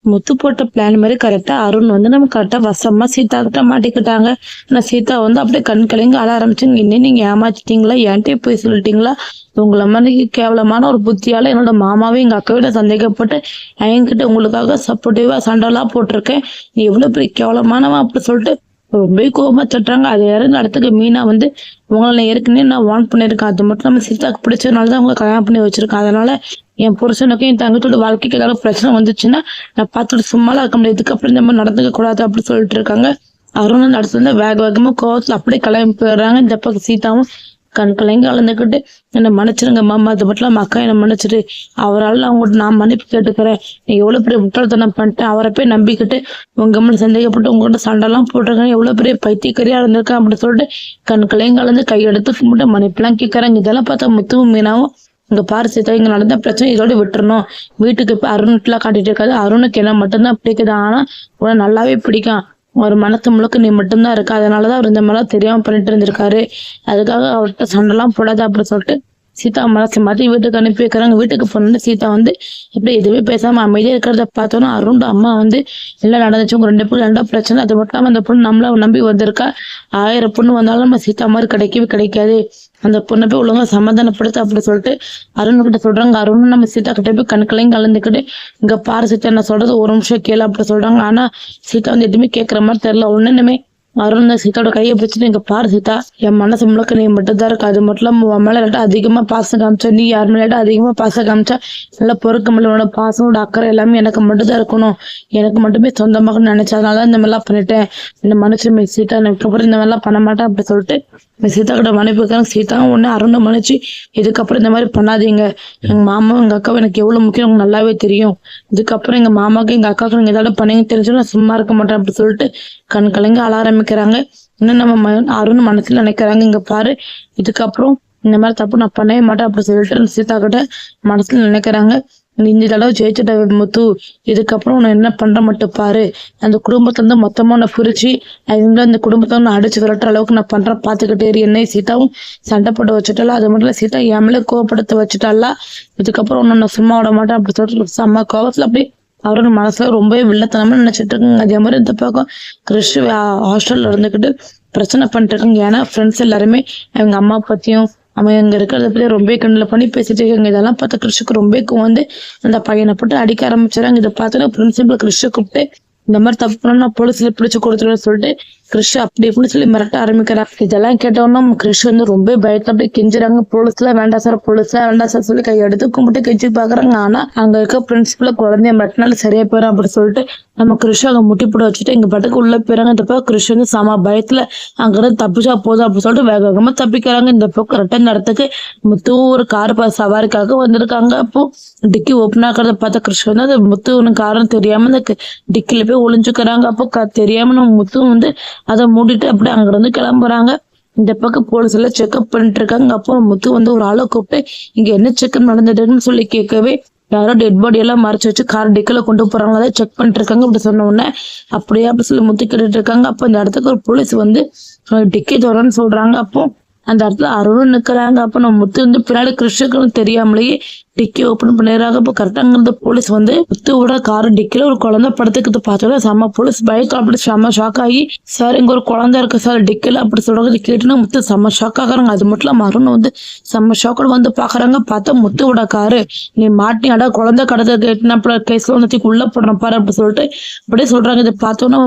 முத்து போட்ட பிளான் மாதிரி கரெக்டா அருண் வந்து நம்ம கரெக்டா வசமா சீதா கிட்ட மாட்டிக்கிட்டாங்க. ஆனா சீதா வந்து அப்படியே கண் கலங்கி அழ ஆரம்பிச்சுங்க. இன்னும் நீங்க ஏமாத்திட்டீங்களா, என்கிட்டயே போய் சொல்லிட்டீங்களா, உங்களை மாதிரி கேவலமான ஒரு புத்தியால என்னோட மாமாவே எங்க அக்காவிட சந்தேகப்பட்டு என்கிட்ட உங்களுக்காக சப்போர்ட்டிவா சண்டைலாம் போட்டிருக்கேன், நீ எவ்வளவு பெரிய கேவலமானவன் அப்படி சொல்லிட்டு ரொம்ப கோபமா தட்டுறாங்க. அது இறந்து இடத்துக்கு மீனா வந்து உங்களை ஏற்கனவே நான் வார்ன் பண்ணியிருக்கேன், அது மட்டும் நம்ம சீதாக்கு பிடிச்சதுனாலதான் அவங்க கல்யாணம் பண்ணி வச்சிருக்கேன், அதனால என் புருஷனுக்கும் என் தங்கத்தோட வாழ்க்கைக்கு ஏதாவது பிரச்சனை வந்துச்சுன்னா நான் பார்த்துட்டு சும்மாலாம் இருக்க முடியாது, இதுக்கப்புறம் இந்த மாதிரி நடந்துக்க கூடாது அப்படி சொல்லிட்டு இருக்காங்க. அருண் அந்த இடத்துல இருந்து வேக வேகமா கோவத்துல அப்படியே கிளம்பி போயிடுறாங்க. இந்த பக்கம் சீதாவும் கண் கலங்கி அளந்துக்கிட்டு என்னை மன்னிச்சிருங்க மாமா, அது மட்டும் இல்லாம அக்கா என்னை மன்னிச்சிட்டு, அவரால் அவங்கள்ட்ட நான் மன்னிப்பு கேட்டுக்கிறேன், நீ எவ்வளவு பெரிய முட்டாள்தனம் பண்ணிட்டேன், அவரை போய் நம்பிக்கிட்டு உங்க மேல சந்தேகப்பட்டு உங்கள்கிட்ட சண்டைலாம் போட்டிருக்கேன், எவ்வளவு பெரிய பைத்தியக்காரியா இருந்திருக்கேன் அப்படின்னு சொல்லிட்டு கண் கலங்கி அளந்து கையெடுத்து கும்பிட்டு மன்னிப்புலாம் கேட்கறாங்க. இதெல்லாம் பார்த்தா முத்துவும் மீனாவும் இங்க பாரு சீதா, இங்க நடந்த பிரச்சனை இதோட விட்டுறணும், வீட்டுக்கு இப்ப அருணுக்குலாம் காட்டிட்டு இருக்காது, அருணுக்கு என்ன மட்டும்தான் பிடிக்குது, ஆனா உன நல்லாவே பிடிக்கும், ஒரு மனசு முழுக்க நீ மட்டும்தான் இருக்க, அதனாலதான் அவர் இந்த மாதிரிலாம் தெரியாம பண்ணிட்டு இருந்திருக்காரு, அதுக்காக அவர்கிட்ட சண்டைலாம் போடாது அப்படின்னு சொல்லிட்டு சீதா மனசு மாத்தி வீட்டுக்கு அனுப்பி வைக்கிறாங்க. வீட்டுக்கு போனோன்னு சீதா வந்து இப்படி எதுவுமே பேசாம அமைதியா இருக்கிறத பார்த்தோன்னா அருண் அம்மா வந்து எல்லாம் நடந்துச்சு, உங்க ரெண்டு பேரும் ரெண்டா பிரச்சனை, அது மட்டும் இல்லாம அந்த பொண்ணு நம்மள நம்பி வந்திருக்கா, 1000 பொண்ணு வந்தாலும் நம்ம சீதா மாதிரி கிடைக்கவே கிடைக்காது, அந்த பொண்ணை போய் ஒழுங்கா சமாதானப்படுத்த அப்படி சொல்லிட்டு அருண் கிட்ட சொல்றாங்க. அருண் நம்ம சீதா கிட்ட போய் கண்களையும் கலந்துக்கிட்டு இங்க பாரு சீதா நான் சொல்றது ஒரு நிமிஷம் கேளு அப்படி சொல்றாங்க. ஆனா சீதா வந்து எதுவுமே கேட்கற மாதிரி தெரியல. ஒண்ணுமே அருண் தான் சீதாவோட கையை பிடிச்சிட்டு இங்க பாரு சீதா, என் மனசு முழுக்க நீ மட்டும் தான் இருக்கு, அது மட்டும் இல்லாம உன் மேல அதிகமா பாசம் காமிச்சா, நீ யார் மேல அதிகமா பாசம் காமிச்சா நல்லா பொறுக்க முடியல, உன்னோட பாசமோட அக்கறை எல்லாமே எனக்கு மட்டும் தான் இருக்கணும், எனக்கு மட்டுமே சொந்தமாக நினைச்சதுனால இந்த மாதிரிலாம் பண்ணிட்டேன், இந்த மனுஷன் சீதா எனக்கு அப்புறம் இந்த மாதிரிலாம் பண்ண மாட்டேன் அப்படி சொல்லிட்டு சீதா கிட்ட மன்னிப்பு இருக்காங்க. சீதாவும் ஒண்ணு அருணை மன்னிச்சு இதுக்கப்புறம் இந்த மாதிரி பண்ணாதீங்க, எங்க மாமாவும் எங்க அக்காவும் எனக்கு எவ்வளவு முக்கியம் உங்களுக்கு நல்லாவே தெரியும், இதுக்கப்புறம் எங்க மாமாவுக்கு எங்க அக்காவுக்கு நீங்க ஏதாவது பண்ணீங்க தெரிஞ்சு நான் சும்மா இருக்க மாட்டேன் அப்படி சொல்லிட்டு கண் கலங்க அழ ஆரம்பிக்கிறாங்க. இன்னும் நம்ம அருண் மனசுல நினைக்கிறாங்க, இங்க பாரு இதுக்கப்புறம் இந்த மாதிரி தப்பு நான் பண்ணவே மாட்டேன் அப்படி சொல்லிட்டு சீதா கிட்ட மனசுல நினைக்கிறாங்க. இந்த தடவை ஜெயிச்சுட்ட முத்து, இதுக்கப்புறம் உன்னை என்ன பண்ற மட்டும் பாரு, அந்த குடும்பத்துல இருந்து மொத்தமா உன்னை பிரிச்சு அந்த குடும்பத்தை நான் அடிச்சு விரட்டுற அளவுக்கு நான் பண்றேன் பாத்துக்கிட்டே இரு. என்னை சீதாவும் சண்டை போட்டு வச்சுட்டாலா, அது மட்டும் இல்ல சீதா என் மேல கோவப்படுத்த வச்சுட்டாலா, இதுக்கப்புறம் உன்னை நான் சும்மா விட மாட்டேன் அப்படி சொல்லிட்டு செம்ம கோவத்துல அப்படி அவரோட மனசுல ரொம்பவே வில்லத்தனமா நினைச்சிட்டு இருக்காங்க. அதே மாதிரி இந்த பக்கம் கிறிஷ் ஹாஸ்டல்ல இருந்துகிட்டு பிரச்சனை பண்ணிட்டு இருக்காங்க. ஏன்னா ஃப்ரெண்ட்ஸ் எல்லாருமே அவங்க அம்மா பத்தியும் அவன் இங்க இருக்கிறத பத்தி ரொம்ப கண்ணில் பண்ணி பேசிட்டு இருக்காங்க. இதெல்லாம் பார்த்து கிறிஷுக்கு ரொம்ப வந்து அந்த பையனை போட்டு அடிக்க ஆரம்பிச்சாங்க. இதை பார்த்து பிரின்சிபல் கிறிஷை கூப்பிட்டு இந்த மாதிரி தப்பு பண்ணா போலீஸ்ல பிடிச்சு கொடுத்துருன்னு சொல்லிட்டு கிறிஷ் அப்படி இப்படின்னு சொல்லி மிரட்ட ஆரம்பிக்கிறாங்க. இதெல்லாம் கேட்டோம்னா கிறிஷ் வந்து ரொம்ப பயத்துல அப்படியே கெஞ்சுறாங்க, போலீஸ்ல வேண்டாம் சார், போலீஸ்ல வேண்டாம் சார் சொல்லி கையெடுத்து கும்பிட்டு கெஞ்சி பாக்குறாங்க. ஆனா அங்க இருக்க பிரின்சிபல குழந்தைய மிரட்டினால சரியா போயிடும் அப்படி சொல்லிட்டு நம்ம கிறிஷ் அங்க முட்டி போட வச்சுட்டு எங்க பாட்டுக்கு உள்ள போயிறாங்க. இந்த பக்கம் கிறிஷ் வந்து சம பயத்துல அங்க இருந்து தப்பிச்சா போதும் அப்படி சொல்லிட்டு வேக வேகமா தப்பிக்கிறாங்க. இந்த பக்கம் கரெக்டா இந்த இடத்துக்கு முத்து ஒரு கார் சவாரிக்காக வந்திருக்காங்க. அப்போ டிக்கி ஓப்பன் ஆகிறத பார்த்த கிறிஷ் வந்து அது முத்து காரணம் தெரியாம அந்த டிக்கில போய் ஒளிஞ்சுக்கிறாங்க. அப்போ தெரியாம நம்ம முத்து வந்து அதை மூடிட்டு அப்படியே அங்க இருந்து கிளம்புறாங்க. இந்த பக்கம் போலீஸ் எல்லாம் செக்அப் பண்ணிட்டு இருக்காங்க. அப்போ முத்து வந்து ஒரு ஆளை கூப்பிட்டு இங்க என்ன செக்அப் நடந்ததுன்னு சொல்லி கேட்கவே யாரோ டெட் பாடி எல்லாம் மறைச்சு வச்சு கார் டிக்கில கொண்டு போறாங்க, அதை செக் பண்ணிட்டு இருக்காங்க. அப்படி சொன்ன உடனே அப்படியே அப்படி சொல்லி முத்து கேட்டுட்டு இருக்காங்க. அப்போ இந்த இடத்துக்கு ஒரு போலீஸ் வந்து டிக்கி தோறன்னு சொல்றாங்க. அப்போ அந்த இடத்துல அருணும் நிக்கிறாங்க. அப்ப நம்ம முத்து வந்து பின்னாடி கிறிஸ்டுக்கு தெரியாமலேயே டிக்கி ஓப்பன் பண்ணிடுறாங்க. அப்போ கரெக்டாங்க போலீஸ் வந்து முத்துவோட கார் டிக்கில ஒரு குழந்தை படுத்துக்கிட்டு பார்த்தோட செம்ம போலீஸ் பைக் அப்படி செம்ம ஷாக் ஆகி, சார் இங்க ஒரு குழந்தை இருக்கு சார் டிக்கில அப்படி சொல்றாங்க. கேட்டுன்னா முத்து செம்ம ஷாக் ஆகுறாங்க. அது மட்டும் இல்லாம அருண் வந்து செம்ம ஷாக்கோட வந்து பாக்குறாங்க. பார்த்தா முத்துவோட காரு நீ மாட்டினாடா, குழந்தை கடத்த கேட்டுனா கேஸ்ல வந்து உள்ள போடுறேன் பாரு அப்படி சொல்லிட்டு அப்படியே சொல்றாங்க. இதை பார்த்தோன்னா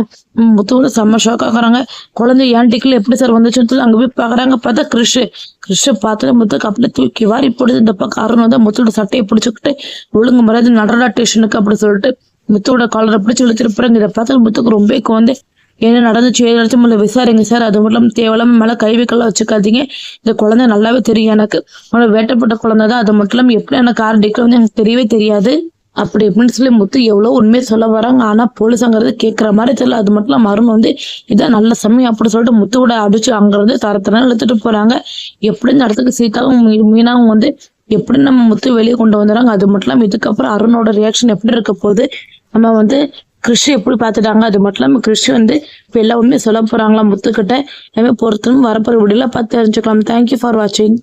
முத்துவோட செம்ம ஷாக் ஆகுறாங்க. குழந்தை ஏன் டிக்கில எப்படி சார் வந்துச்சுன்னு சொல்லி அங்க போய் பாக்குறாங்க. பார்த்தா கிறிஷ பார்த்து முத்துக்கு அப்படியே தூக்கி வாரி போடுது. இந்த பக்கம் அருண் வந்து முத்தோட சட்டையை பிடிச்சுக்கிட்டு ஒழுங்கு மரியாதை நடரா ஸ்டேஷனுக்கு அப்படி சொல்லிட்டு முத்தோட காலரை பிடிச்சு இழுத்துருப்பாங்க. இதை பார்த்து முத்துக்கு ரொம்ப வந்து என்ன நடந்துச்சு ஏதாச்சும் முதல்ல விசாரிங்க சார், அது மட்டும் தேவையில்லாம மேல கை வைக்கலாம் வச்சுக்காதீங்க, இந்த குழந்தை நல்லாவே தெரியும் எனக்கு, அவனோட வேட்டப்பட்ட குழந்தை தான், அது மட்டும் இல்லாம எப்படி எனக்கு கார் டிக்கில வந்து எனக்கு தெரியவே தெரியாது அப்படி இப்படின்னு சொல்லி முத்து எவ்வளவு உண்மையை சொல்ல வராங்க. ஆனா போலீஸ்ங்கிறது கேட்கற மாதிரி தெரியல. அது மட்டும் இல்லாம அருண் வந்து இதான் நல்ல சமயம் அப்படி சொல்லிட்டு முத்துவோட அடிச்சு அங்கிருந்து தரத்தன இழுத்துட்டு போறாங்க. எப்படி இந்த இடத்துக்கு சீதாவும் மீனாவும் வந்து எப்படி நம்ம முத்து வெளியே கொண்டு வந்துடுறாங்க. அது மட்டும் இல்லாம இதுக்கப்புறம் அருணோட ரியாக்ஷன் எப்படி இருக்க போகுது, நம்ம வந்து கிறிஷ் எப்படி பார்த்துட்டாங்க, அது மட்டும் இல்லாம கிறிஷ் வந்து இப்ப எல்லா உண்மையை சொல்ல போறாங்களா முத்துக்கிட்ட, எல்லாமே பொறுத்துன்னு வரப்போற வீடியோல பார்த்து தெரிஞ்சுக்கலாம். தேங்க்யூ ஃபார் வாட்சிங்.